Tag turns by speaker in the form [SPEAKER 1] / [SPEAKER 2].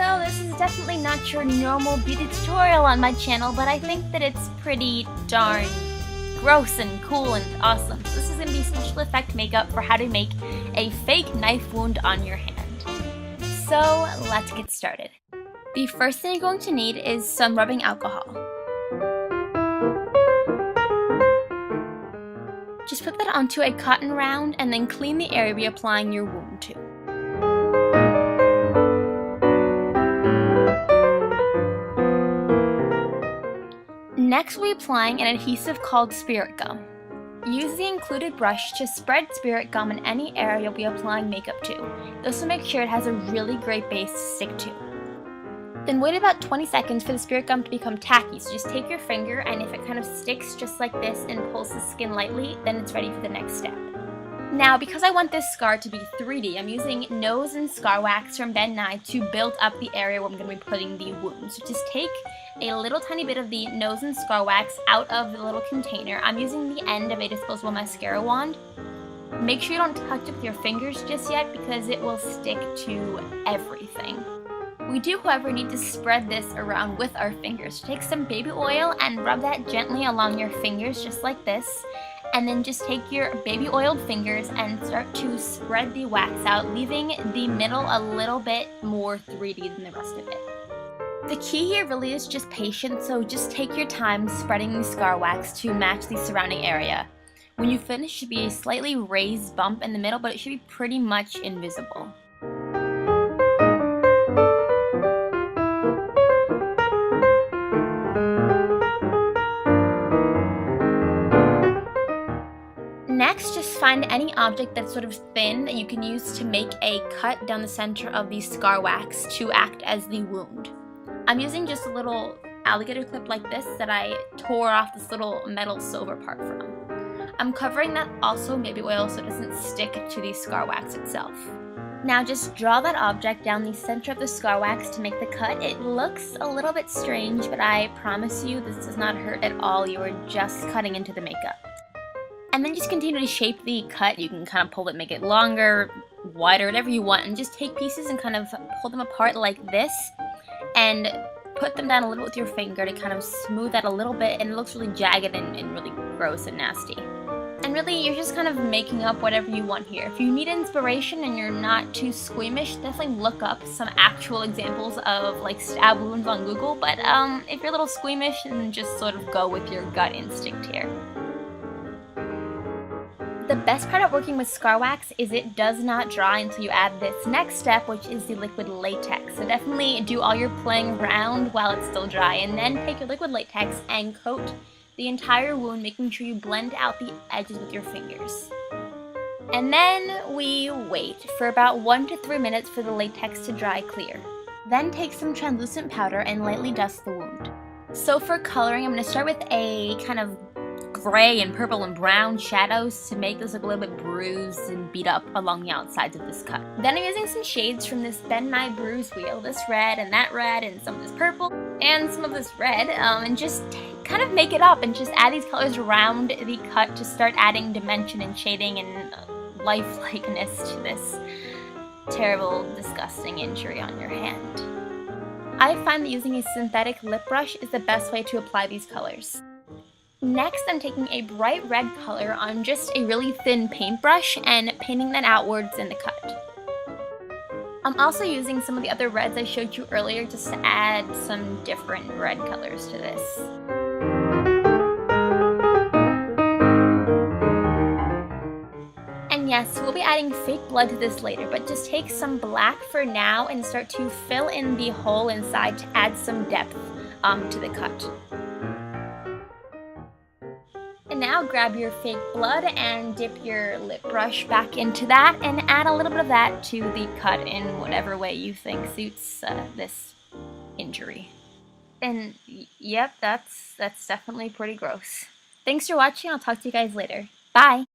[SPEAKER 1] So this is definitely not your normal beauty tutorial on my channel, but I think that it's pretty darn gross and cool and awesome. So this is going to be special effect makeup for how to make a fake knife wound on your hand. So let's get started. The first thing you're going to need is some rubbing alcohol. Just put that onto a cotton round and then clean the area you're applying your wound to. Next, we'll be applying an adhesive called spirit gum. Use the included brush to spread spirit gum in any area you'll be applying makeup to. This will make sure it has a really great base to stick to. Then wait about 20 seconds for the spirit gum to become tacky, so just take your finger and if it kind of sticks just like this and pulls the skin lightly, then it's ready for the next step. Now, because I want this scar to be 3D, I'm using nose and scar wax from Ben Nye to build up the area where I'm going to be putting the wound. So just take a little tiny bit of the nose and scar wax out of the little container. I'm using the end of a disposable mascara wand. Make sure you don't touch it with your fingers just yet because it will stick to everything. We do, however, need to spread this around with our fingers. Take some baby oil and rub that gently along your fingers just like this. And then just take your baby oiled fingers and start to spread the wax out, leaving the middle a little bit more 3D than the rest of it. The key here really is just patience, so just take your time spreading the scar wax to match the surrounding area. When you finish, it should be a slightly raised bump in the middle, but it should be pretty much invisible. Next, just find any object that's sort of thin that you can use to make a cut down the center of the scar wax to act as the wound. I'm using just a little alligator clip like this that I tore off this little metal silver part from. I'm covering that also in baby oil so it doesn't stick to the scar wax itself. Now just draw that object down the center of the scar wax to make the cut. It looks a little bit strange, but I promise you this does not hurt at all. You are just cutting into the makeup. And then just continue to shape the cut. You can kind of pull it, make it longer, wider, whatever you want, and just take pieces and kind of pull them apart like this and put them down a little with your finger to kind of smooth that a little bit, and it looks really jagged and really gross and nasty. And really, you're just kind of making up whatever you want here. If you need inspiration and you're not too squeamish, definitely look up some actual examples of like stab wounds on Google, but if you're a little squeamish, then just sort of go with your gut instinct here. The best part of working with scar wax is it does not dry until you add this next step, which is the liquid latex. So definitely do all your playing around while it's still dry, and then take your liquid latex and coat the entire wound, making sure you blend out the edges with your fingers. And then we wait for about 1 to 3 minutes for the latex to dry clear. Then take some translucent powder and lightly dust the wound. So for coloring, I'm going to start with a kind of gray and purple and brown shadows to make this look a little bit bruised and beat up along the outsides of this cut. Then I'm using some shades from this Ben Nye bruise wheel, this red and that red and some of this purple and some of this red, and just kind of make it up and just add these colors around the cut to start adding dimension and shading and lifelikeness to this terrible, disgusting injury on your hand. I find that using a synthetic lip brush is the best way to apply these colors. Next, I'm taking a bright red color on just a really thin paintbrush and painting that outwards in the cut. I'm also using some of the other reds I showed you earlier just to add some different red colors to this. And yes, we'll be adding fake blood to this later, but just take some black for now and start to fill in the hole inside to add some depth to the cut. And now grab your fake blood and dip your lip brush back into that and add a little bit of that to the cut in whatever way you think suits this injury. And yep, that's definitely pretty gross. Thanks for watching. I'll talk to you guys later. Bye!